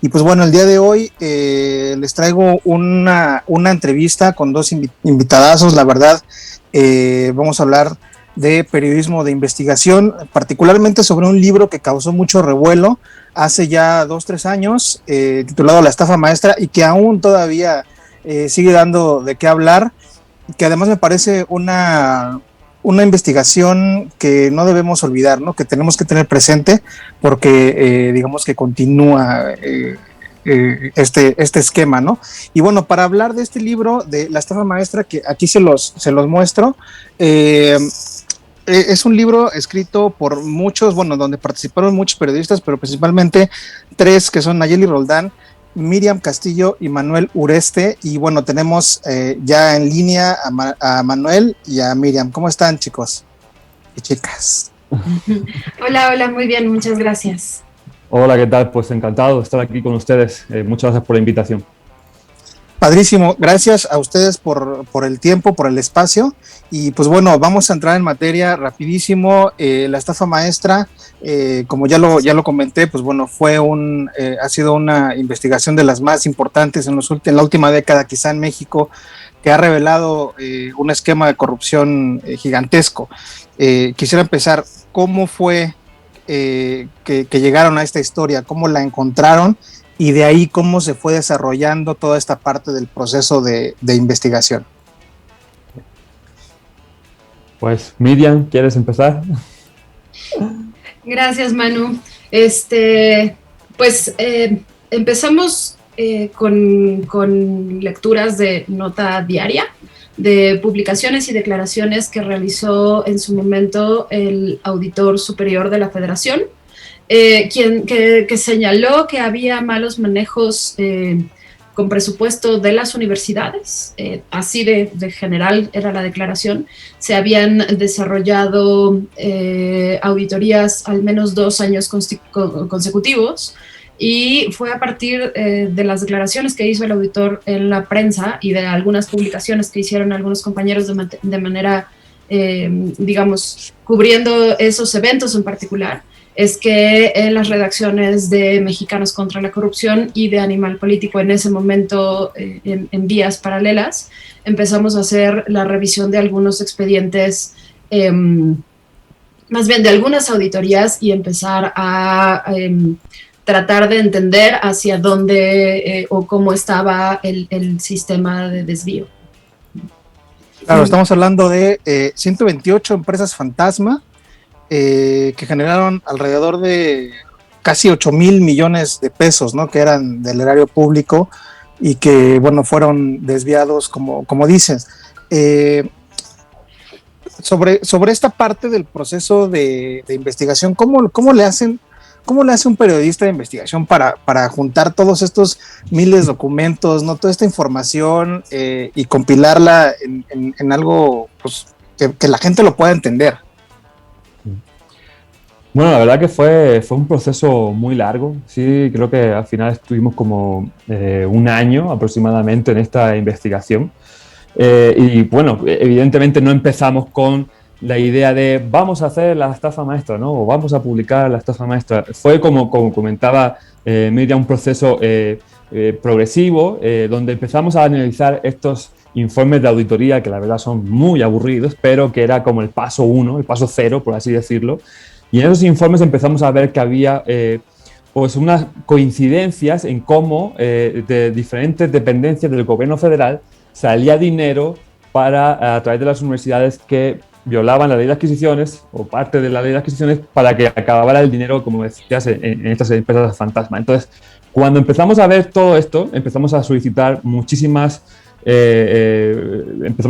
Y pues bueno, el día de hoy les traigo una entrevista con dos invitadazos, la verdad. Vamos a hablar de periodismo de investigación, particularmente sobre un libro que causó mucho revuelo hace ya 2, 3 años, titulado La estafa maestra, y que aún todavía sigue dando de qué hablar, que además me parece una investigación que no debemos olvidar, ¿no? Que tenemos que tener presente porque digamos que continúa este esquema, ¿no? Y bueno, para hablar de este libro, de La estafa maestra, que aquí se los muestro, es un libro escrito por muchos, bueno, donde participaron muchos periodistas, pero principalmente tres, que son Nayeli Roldán, Miriam Castillo y Manuel Ureste. Y bueno, tenemos ya en línea a Manuel y a Miriam. ¿Cómo están, chicos y chicas? Hola, hola, muy bien, muchas gracias. Hola, ¿qué tal? Pues encantado de estar aquí con ustedes. Muchas gracias por la invitación. Padrísimo, gracias a ustedes por el tiempo, por el espacio. Y pues bueno, vamos a entrar en materia rapidísimo. La estafa maestra, como ya lo comenté, pues bueno, ha sido una investigación de las más importantes en la última década, quizá en México, que ha revelado un esquema de corrupción gigantesco. Quisiera empezar, ¿cómo fue que llegaron a esta historia? ¿Cómo la encontraron? Y de ahí cómo se fue desarrollando toda esta parte del proceso de investigación. Pues Miriam, ¿quieres empezar? Gracias, Manu. Empezamos con lecturas de nota diaria, de publicaciones y declaraciones que realizó en su momento el auditor superior de la Federación, que señaló que había malos manejos con presupuesto de las universidades, así de general era la declaración. Se habían desarrollado auditorías al menos 2 años consecutivos, y fue a partir de las declaraciones que hizo el auditor en la prensa y de algunas publicaciones que hicieron algunos compañeros de manera, digamos, cubriendo esos eventos en particular, es que en las redacciones de Mexicanos contra la Corrupción y de Animal Político, en ese momento en vías paralelas, empezamos a hacer la revisión de algunos expedientes, más bien de algunas auditorías, y empezar a tratar de entender hacia dónde o cómo estaba el sistema de desvío. Claro, estamos hablando de 128 empresas fantasma, que generaron alrededor de casi 8,000 millones de pesos, ¿no? Que eran del erario público y que, bueno, fueron desviados, como dices. Sobre esta parte del proceso de investigación, ¿cómo le hace un periodista de investigación para juntar todos estos miles de documentos, ¿no? Toda esta información y compilarla en algo, pues, que la gente lo pueda entender? Bueno, la verdad que fue un proceso muy largo. Sí, creo que al final estuvimos como 1 año aproximadamente en esta investigación. Y bueno, evidentemente no empezamos con la idea de vamos a hacer la estafa maestra, ¿no? O vamos a publicar la estafa maestra. Fue como comentaba Miriam, un proceso progresivo, donde empezamos a analizar estos informes de auditoría que la verdad son muy aburridos, pero que era como el paso 1, el paso 0, por así decirlo. Y en esos informes empezamos a ver que había pues unas coincidencias en cómo de diferentes dependencias del gobierno federal salía dinero a través de las universidades que violaban la ley de adquisiciones o parte de la ley de adquisiciones para que acabara el dinero, como decías, en estas empresas fantasma. Entonces, cuando empezamos a ver todo esto, empezamos a solicitar empezamos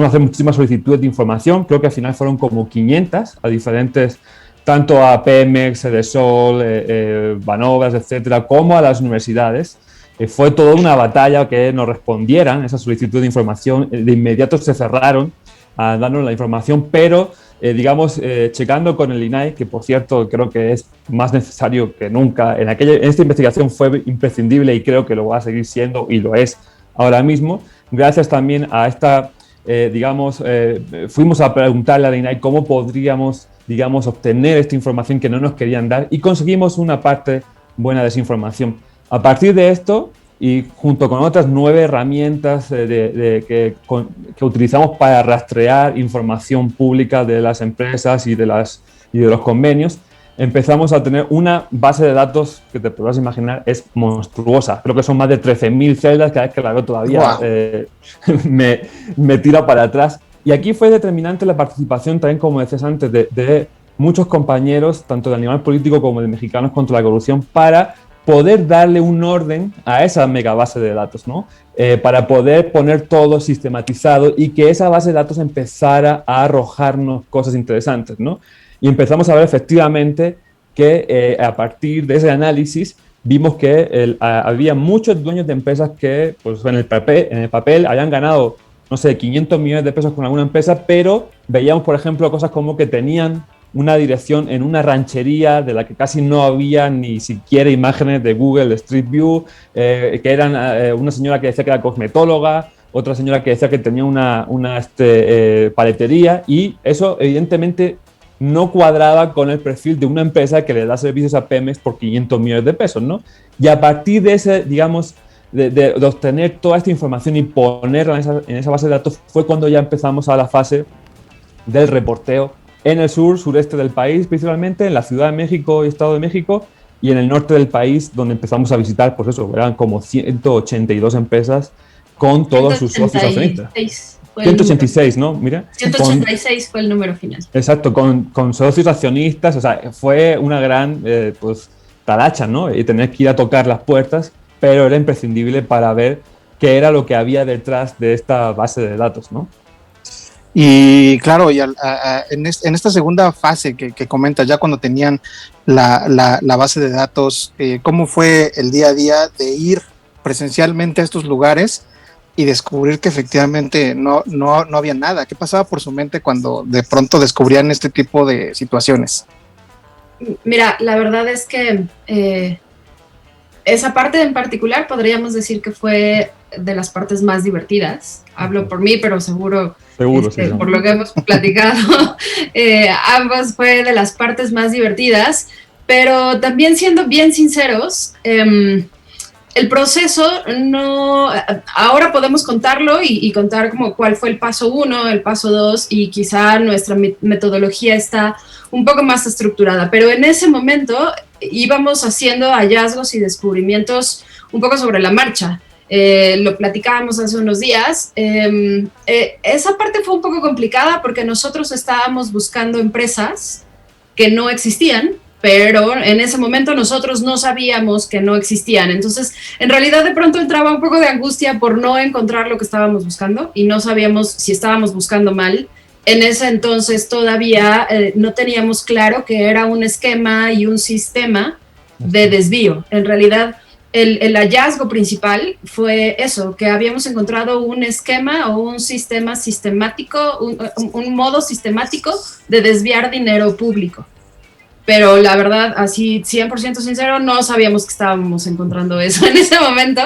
a hacer muchísimas solicitudes de información. Creo que al final fueron como 500 a diferentes, tanto a Pemex, Edesol, Banovas, etcétera, como a las universidades. Fue toda una batalla que nos respondieran esa solicitud de información. De inmediato se cerraron a darnos la información, pero checando con el INAI, que por cierto creo que es más necesario que nunca, en esta investigación fue imprescindible y creo que lo va a seguir siendo y lo es ahora mismo, gracias también a esta, fuimos a preguntarle al INAI cómo podríamos, obtener esta información que no nos querían dar, y conseguimos una parte buena de esa información. A partir de esto, y junto con otras 9 herramientas que utilizamos para rastrear información pública de las empresas y de los convenios, empezamos a tener una base de datos que te podrás imaginar es monstruosa. Creo que son más de 13.000 celdas, cada vez que la veo todavía me tira para atrás. Y aquí fue determinante la participación también, como decías antes, de muchos compañeros, tanto del Animal Político como de Mexicanos contra la Corrupción, para poder darle un orden a esa mega base de datos, ¿no? Para poder poner todo sistematizado y que esa base de datos empezara a arrojarnos cosas interesantes, ¿no? Y empezamos a ver efectivamente que a partir de ese análisis vimos que había muchos dueños de empresas que pues, en el papel habían ganado, no sé, 500 millones de pesos con alguna empresa, pero veíamos, por ejemplo, cosas como que tenían una dirección en una ranchería de la que casi no había ni siquiera imágenes de Google Street View, que eran una señora que decía que era cosmetóloga, otra señora que decía que tenía una paletería, y eso evidentemente no cuadraba con el perfil de una empresa que le da servicios a Pemex por 500 millones de pesos, ¿no? Y a partir de ese, digamos, de obtener toda esta información y ponerla en esa base de datos, fue cuando ya empezamos a la fase del reporteo en el sureste del país, principalmente en la Ciudad de México y Estado de México, y en el norte del país, donde empezamos a visitar, pues eso, eran como 182 empresas con todos sus socios accionistas. 186, ¿no? Mira. 186 fue el número final. Exacto, con socios accionistas, o sea, fue una gran pues, talacha, ¿no? Y tener que ir a tocar las puertas, pero era imprescindible para ver qué era lo que había detrás de esta base de datos, ¿no? Y claro, en esta segunda fase que comentas, ya cuando tenían la base de datos, ¿cómo fue el día a día de ir presencialmente a estos lugares y descubrir que efectivamente no había nada? ¿Qué pasaba por su mente cuando de pronto descubrían este tipo de situaciones? Mira, la verdad es que esa parte en particular podríamos decir que fue de las partes más divertidas. Hablo por mí, pero seguro sí, por lo que hemos platicado, ambas fue de las partes más divertidas, pero también siendo bien sinceros, el proceso no, ahora podemos contarlo y contar como cuál fue el paso 1, el paso 2, y quizá nuestra metodología está un poco más estructurada, pero en ese momento íbamos haciendo hallazgos y descubrimientos un poco sobre la marcha. Lo platicábamos hace unos días. Esa parte fue un poco complicada porque nosotros estábamos buscando empresas que no existían, pero en ese momento nosotros no sabíamos que no existían. Entonces, en realidad de pronto entraba un poco de angustia por no encontrar lo que estábamos buscando y no sabíamos si estábamos buscando mal. En ese entonces todavía no teníamos claro que era un esquema y un sistema de desvío. En realidad, el hallazgo principal fue eso, que habíamos encontrado un esquema o un sistema sistemático, un modo sistemático de desviar dinero público. Pero la verdad, así 100% sincero, no sabíamos que estábamos encontrando eso en ese momento,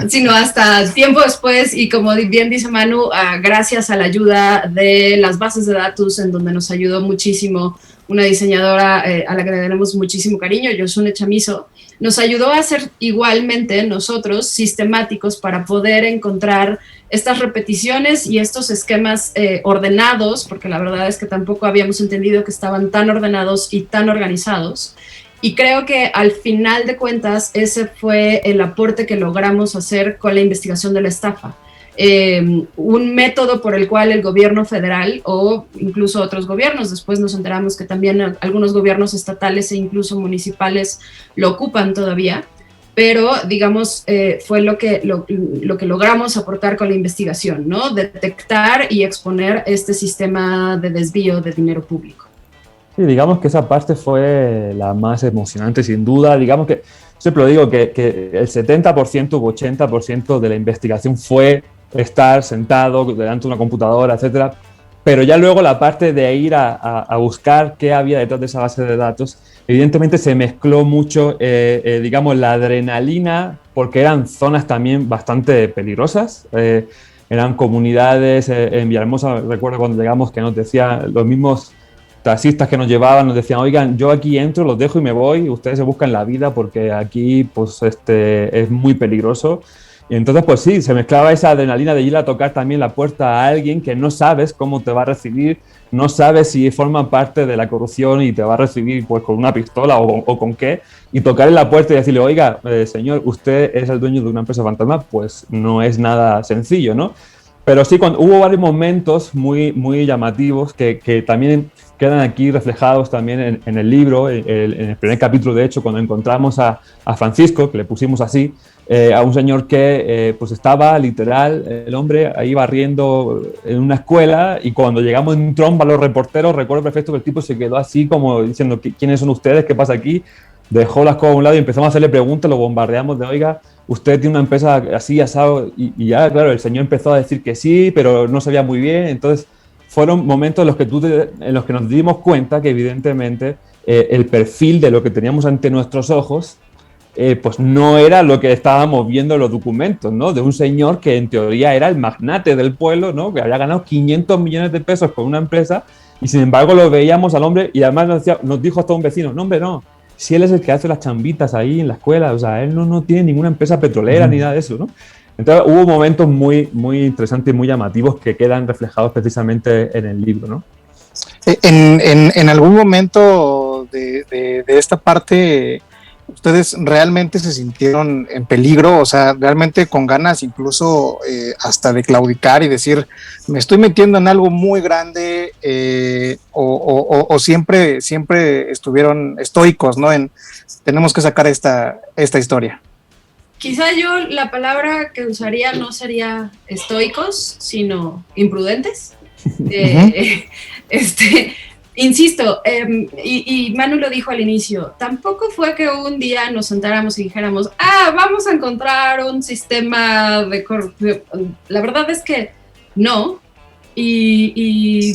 sino hasta tiempo después, y como bien dice Manu, gracias a la ayuda de las bases de datos, en donde nos ayudó muchísimo una diseñadora a la que le tenemos muchísimo cariño, Yosune Chamizo, nos ayudó a ser igualmente nosotros sistemáticos para poder encontrar estas repeticiones y estos esquemas ordenados, porque la verdad es que tampoco habíamos entendido que estaban tan ordenados y tan organizados. Y creo que al final de cuentas ese fue el aporte que logramos hacer con la investigación de la estafa. Un método por el cual el gobierno federal o incluso otros gobiernos, después nos enteramos que también algunos gobiernos estatales e incluso municipales lo ocupan todavía, pero digamos fue lo que logramos aportar con la investigación, ¿no? Detectar y exponer este sistema de desvío de dinero público. Sí, digamos que esa parte fue la más emocionante sin duda. Digamos que, siempre lo digo, que el 70% u 80% de la investigación fue estar sentado delante de una computadora, etcétera, pero ya luego la parte de ir a buscar qué había detrás de esa base de datos, evidentemente se mezcló mucho, digamos, la adrenalina, porque eran zonas también bastante peligrosas, eran comunidades, en Villahermosa, recuerdo cuando llegamos que nos decían los mismos taxistas que nos llevaban nos decían, oigan, yo aquí entro, los dejo y me voy, ustedes se buscan la vida porque aquí pues es muy peligroso. Y entonces pues sí, se mezclaba esa adrenalina de ir a tocar también la puerta a alguien que no sabes cómo te va a recibir, no sabes si forma parte de la corrupción y te va a recibir pues con una pistola o con qué, y tocar en la puerta y decirle, oiga, señor, usted es el dueño de una empresa fantasma, pues no es nada sencillo, ¿no? Pero sí, hubo varios momentos muy, muy llamativos que también quedan aquí reflejados también en el libro, en el primer capítulo, de hecho, cuando encontramos a Francisco, que le pusimos así, a un señor que pues estaba literal, el hombre ahí barriendo en una escuela, y cuando llegamos en tromba los reporteros, recuerdo perfecto que el tipo se quedó así como diciendo, ¿quiénes son ustedes? ¿Qué pasa aquí? Dejó las cosas a un lado y empezamos a hacerle preguntas, lo bombardeamos de, oiga, usted tiene una empresa así, asado, y ya, claro, el señor empezó a decir que sí, pero no sabía muy bien. Entonces fueron momentos en los que nos dimos cuenta que evidentemente el perfil de lo que teníamos ante nuestros ojos pues no era lo que estábamos viendo en los documentos, ¿no? De un señor que en teoría era el magnate del pueblo, ¿no? Que había ganado 500 millones de pesos con una empresa, y sin embargo lo veíamos al hombre, y además nos dijo hasta un vecino, no hombre, no, si él es el que hace las chambitas ahí en la escuela, o sea, él no tiene ninguna empresa petrolera ni nada de eso, ¿no? Entonces hubo momentos muy, muy interesantes y muy llamativos que quedan reflejados precisamente en el libro, ¿no? En algún momento de esta parte, ¿ustedes realmente se sintieron en peligro? O sea, realmente con ganas incluso hasta de claudicar y decir, me estoy metiendo en algo muy grande, o siempre estuvieron estoicos, ¿no? Tenemos que sacar esta historia. Quizá yo la palabra que usaría no sería estoicos, sino imprudentes. Insisto, y Manu lo dijo al inicio, tampoco fue que un día nos sentáramos y dijéramos, vamos a encontrar un sistema de corrupción. La verdad es que no, y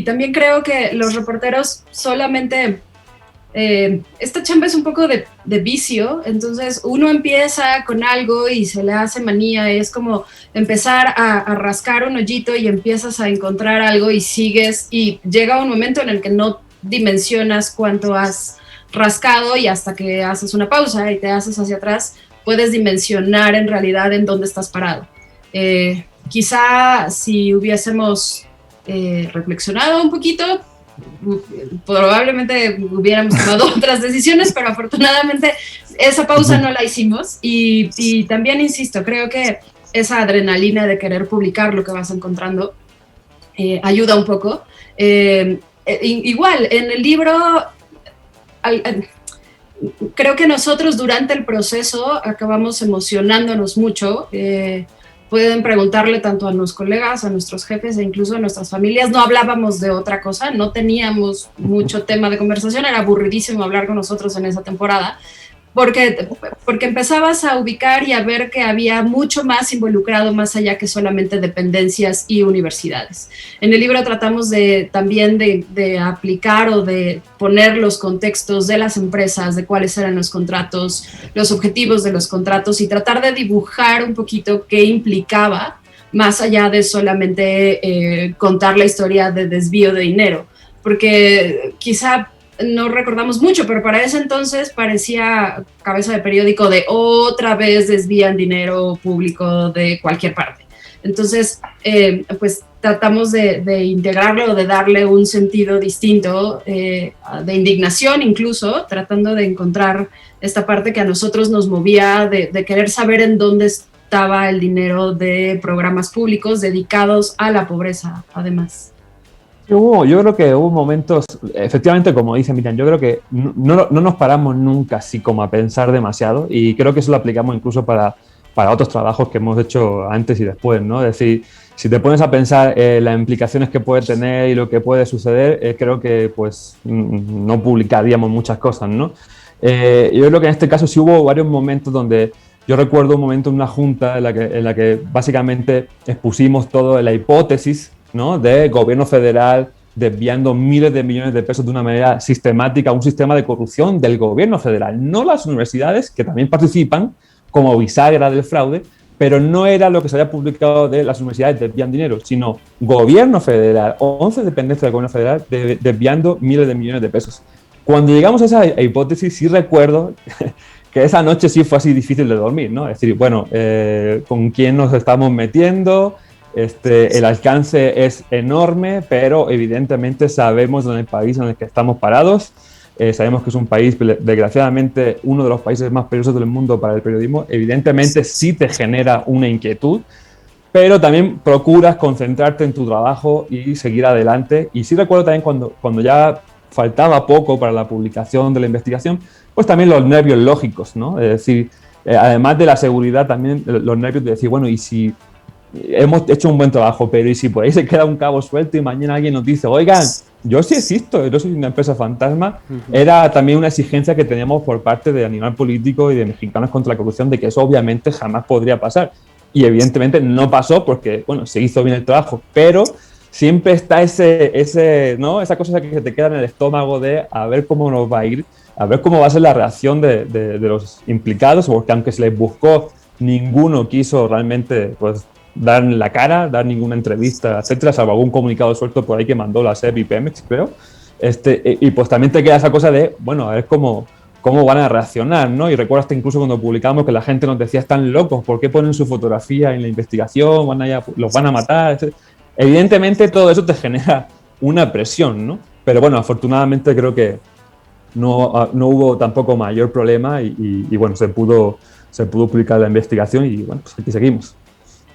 también creo que los reporteros solamente... esta chamba es un poco de vicio, entonces uno empieza con algo y se le hace manía, es como empezar a rascar un hoyito y empiezas a encontrar algo y sigues, y llega un momento en el que no dimensionas cuánto has rascado, y hasta que haces una pausa y te haces hacia atrás, puedes dimensionar en realidad en dónde estás parado. Quizá si hubiésemos reflexionado un poquito, probablemente hubiéramos tomado otras decisiones, pero afortunadamente esa pausa no la hicimos, y también, insisto, creo que esa adrenalina de querer publicar lo que vas encontrando ayuda un poco. Igual, en el libro, creo que nosotros durante el proceso acabamos emocionándonos mucho. Pueden preguntarle tanto a los colegas, a nuestros jefes e incluso a nuestras familias. No hablábamos de otra cosa, no teníamos mucho tema de conversación, era aburridísimo hablar con nosotros en esa temporada, porque empezabas a ubicar y a ver que había mucho más involucrado más allá que solamente dependencias y universidades. En el libro tratamos también de aplicar o de poner los contextos de las empresas, de cuáles eran los contratos, los objetivos de los contratos, y tratar de dibujar un poquito qué implicaba, más allá de solamente contar la historia de desvío de dinero, porque quizá no recordamos mucho, pero para ese entonces parecía cabeza de periódico de otra vez desvían dinero público de cualquier parte. Entonces, pues tratamos de integrarlo, de darle un sentido distinto, de indignación incluso, tratando de encontrar esta parte que a nosotros nos movía, de querer saber en dónde estaba el dinero de programas públicos dedicados a la pobreza, además. Yo creo que hubo momentos, efectivamente, como dice Miriam, yo creo que no nos paramos nunca así como a pensar demasiado, y creo que eso lo aplicamos incluso para otros trabajos que hemos hecho antes y después, ¿no? Es decir, si te pones a pensar las implicaciones que puede tener y lo que puede suceder, creo que pues no publicaríamos muchas cosas, ¿no? Yo creo que en este caso sí hubo varios momentos donde yo recuerdo un momento en una junta en la que básicamente expusimos todo la hipótesis, ¿no?, de gobierno federal desviando miles de millones de pesos de una manera sistemática a un sistema de corrupción del gobierno federal, no las universidades, que también participan como bisagra del fraude, pero no era lo que se había publicado de las universidades desvían dinero, sino gobierno federal, 11 dependencias del gobierno federal desviando miles de millones de pesos. Cuando llegamos a esa hipótesis, sí recuerdo que esa noche sí fue así difícil de dormir, ¿no? Es decir, bueno, ¿con quién nos estamos metiendo? El alcance es enorme, pero evidentemente sabemos en el país en el que estamos parados. Sabemos que es un país, desgraciadamente, uno de los países más peligrosos del mundo para el periodismo. Evidentemente sí te genera una inquietud, pero también procuras concentrarte en tu trabajo y seguir adelante. Y sí recuerdo también cuando ya faltaba poco para la publicación de la investigación, pues también los nervios lógicos, ¿no? Es decir, además de la seguridad, también los nervios de decir, bueno, y si hemos hecho un buen trabajo, pero y si por ahí se queda un cabo suelto y mañana alguien nos dice, oigan, yo sí existo, yo soy una empresa fantasma, era también una exigencia que teníamos por parte de Animal Político y de Mexicanos contra la Corrupción, de que eso obviamente jamás podría pasar. Y evidentemente no pasó porque, bueno, se hizo bien el trabajo, pero siempre está ¿no? Esa cosa que te queda en el estómago de a ver cómo nos va a ir, a ver cómo va a ser la reacción de los implicados, porque aunque se les buscó, ninguno quiso realmente, pues, dar la cara, dar ninguna entrevista, etcétera, salvo algún comunicado suelto por ahí que mandó la SEP y Pemex, creo. Y pues también te queda esa cosa de, bueno, a ver cómo van a reaccionar, ¿no? Y recuerdo hasta incluso cuando publicamos que la gente nos decía, están locos, ¿por qué ponen su fotografía en la investigación? Los van a matar, etcétera. Evidentemente todo eso te genera una presión, ¿no? Pero bueno, afortunadamente creo que no hubo tampoco mayor problema y bueno, se pudo publicar la investigación y bueno, pues aquí seguimos.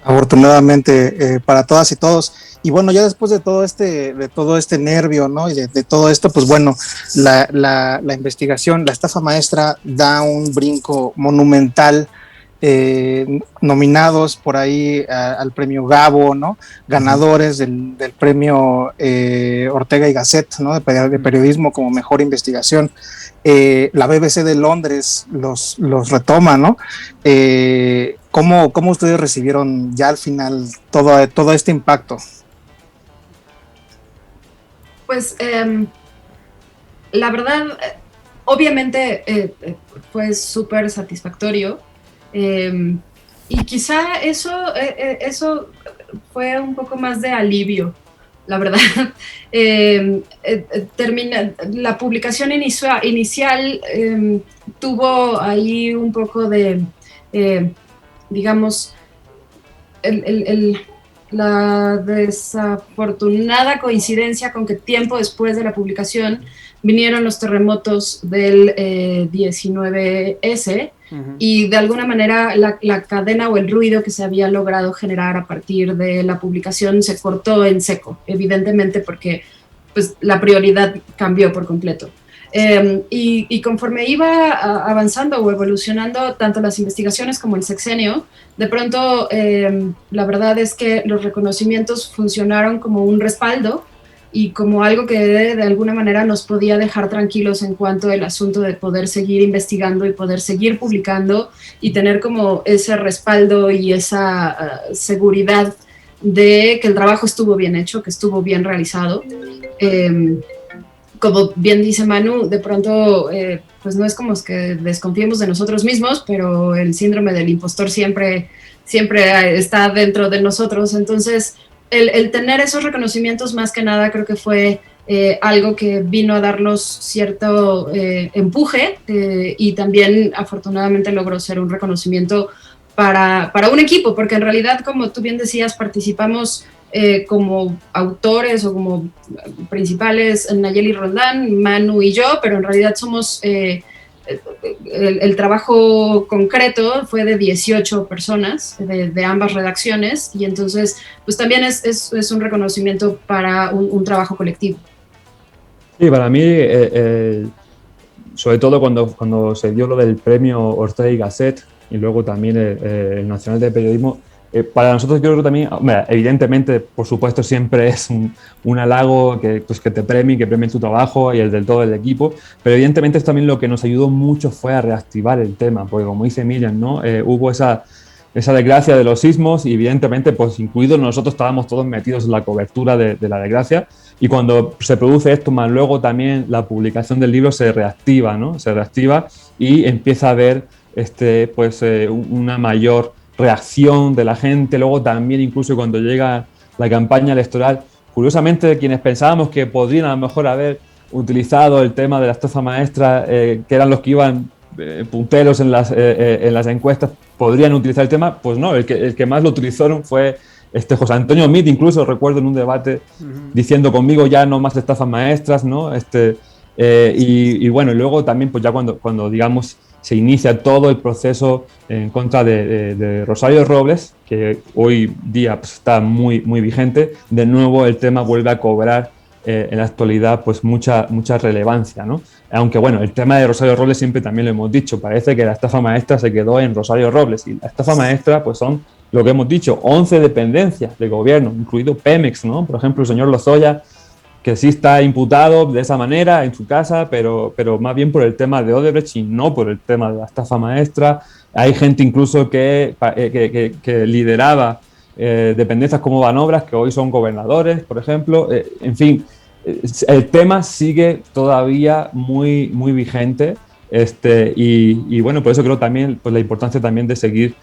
Afortunadamente para todas y todos. Y bueno, ya después de todo este nervio, ¿no? Y de todo esto, pues bueno, la investigación, la estafa maestra da un brinco monumental, nominados por ahí al premio Gabo, ¿no? Ganadores del premio Ortega y Gasset, ¿no? De periodismo como mejor investigación. La BBC de Londres los retoma, ¿no? ¿Cómo ustedes recibieron ya al final todo este impacto? Pues la verdad, obviamente fue súper satisfactorio, y quizá eso fue un poco más de alivio, la verdad. La publicación inicial tuvo ahí un poco de, digamos, la desafortunada coincidencia con que tiempo después de la publicación vinieron los terremotos del 19S, y de alguna manera la cadena o el ruido que se había logrado generar a partir de la publicación se cortó en seco, evidentemente porque pues, la prioridad cambió por completo. Y conforme iba avanzando o evolucionando tanto las investigaciones como el sexenio, de pronto la verdad es que los reconocimientos funcionaron como un respaldo y como algo que de alguna manera nos podía dejar tranquilos en cuanto al asunto de poder seguir investigando y poder seguir publicando y tener como ese respaldo y esa seguridad de que el trabajo estuvo bien hecho, que estuvo bien realizado. Como bien dice Manu, de pronto pues no es como que desconfiemos de nosotros mismos, pero el síndrome del impostor siempre está dentro de nosotros. Entonces el tener esos reconocimientos más que nada creo que fue algo que vino a darnos cierto empuje, y también afortunadamente logró ser un reconocimiento para un equipo, porque en realidad, como tú bien decías, participamos como autores o como principales Nayeli Roldán, Manu y yo, pero en realidad somos el trabajo concreto fue de 18 personas de ambas redacciones, y entonces pues también es un reconocimiento para un trabajo colectivo. Sí, para mí, sobre todo cuando se dio lo del premio Ortega y Gasset y luego también el Nacional de Periodismo, para nosotros yo creo que también, evidentemente, por supuesto, siempre es un halago que te premien, que premien tu trabajo y el del todo el equipo, pero evidentemente esto también lo que nos ayudó mucho fue a reactivar el tema, porque como dice Miriam, ¿no? Hubo esa desgracia de los sismos y evidentemente, pues incluidos nosotros, estábamos todos metidos en la cobertura de la desgracia, y cuando se produce esto, más luego también la publicación del libro se reactiva, ¿no? Se reactiva y empieza a haber una mayor reacción de la gente, luego también incluso cuando llega la campaña electoral, curiosamente quienes pensábamos que podrían a lo mejor haber utilizado el tema de la estafa maestra, que eran los que iban punteros en las encuestas, podrían utilizar el tema, pues no, el que más lo utilizaron fue José Antonio Meade, incluso recuerdo en un debate diciendo conmigo ya no más estafas maestras, ¿no? Y bueno, y luego también pues ya cuando digamos se inicia todo el proceso en contra de Rosario Robles, que hoy día pues, está muy, muy vigente, de nuevo el tema vuelve a cobrar en la actualidad pues mucha relevancia, ¿no? Aunque bueno, el tema de Rosario Robles siempre también lo hemos dicho, parece que la estafa maestra se quedó en Rosario Robles, y la estafa maestra pues son lo que hemos dicho, 11 dependencias de gobierno, incluido Pemex, ¿no? Por ejemplo, el señor Lozoya, que sí está imputado de esa manera en su casa, pero más bien por el tema de Odebrecht y no por el tema de la estafa maestra. Hay gente incluso que lideraba dependencias como Banobras, que hoy son gobernadores, por ejemplo. En fin, el tema sigue todavía muy, muy vigente. Y bueno, por eso creo también pues, la importancia también de seguir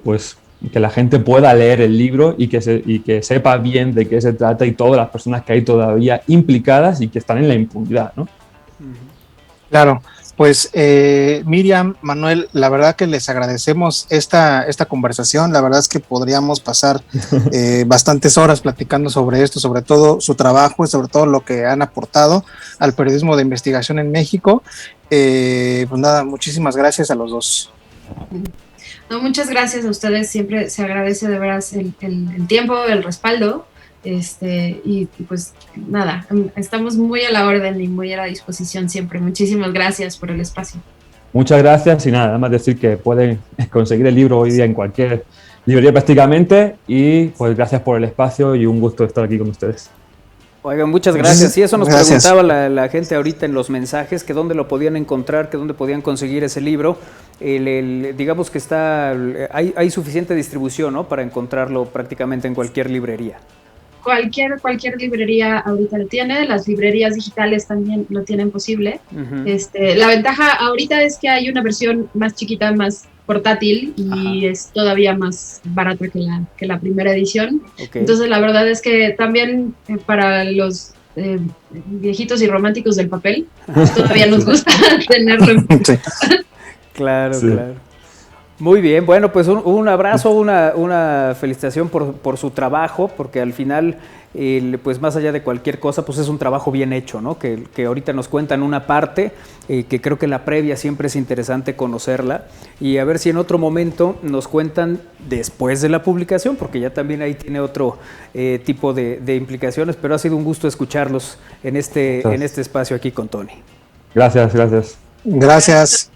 pues que la gente pueda leer el libro y que sepa bien de qué se trata y todas las personas que hay todavía implicadas y que están en la impunidad, ¿no? Claro, pues Miriam, Manuel, la verdad que les agradecemos esta conversación. La verdad es que podríamos pasar bastantes horas platicando sobre esto, sobre todo su trabajo y sobre todo lo que han aportado al periodismo de investigación en México. Pues nada, muchísimas gracias a los dos. No, muchas gracias a ustedes, siempre se agradece de veras el tiempo, el respaldo, y pues nada, estamos muy a la orden y muy a la disposición siempre. Muchísimas gracias por el espacio. Muchas gracias y nada más decir que pueden conseguir el libro hoy día en cualquier librería prácticamente, y pues gracias por el espacio y un gusto estar aquí con ustedes. Oigan, muchas gracias. Sí, eso nos preguntaba la gente ahorita en los mensajes, que dónde lo podían encontrar, que dónde podían conseguir ese libro. Digamos que hay suficiente distribución, ¿no?, para encontrarlo prácticamente en cualquier librería. Cualquier librería ahorita lo tiene, las librerías digitales también lo tienen posible. La ventaja ahorita es que hay una versión más chiquita, más portátil, y es todavía más barata que la primera edición. Okay. Entonces la verdad es que también para los viejitos y románticos del papel, pues todavía nos gusta tenerlo en Claro, sí. Claro. Muy bien, bueno, pues un abrazo, una felicitación por su trabajo, porque al final, pues más allá de cualquier cosa, pues es un trabajo bien hecho, ¿no? Que ahorita nos cuentan una parte, que creo que la previa siempre es interesante conocerla, y a ver si en otro momento nos cuentan después de la publicación, porque ya también ahí tiene otro tipo de implicaciones, pero ha sido un gusto escucharlos en este espacio aquí con Tony. Gracias. Gracias.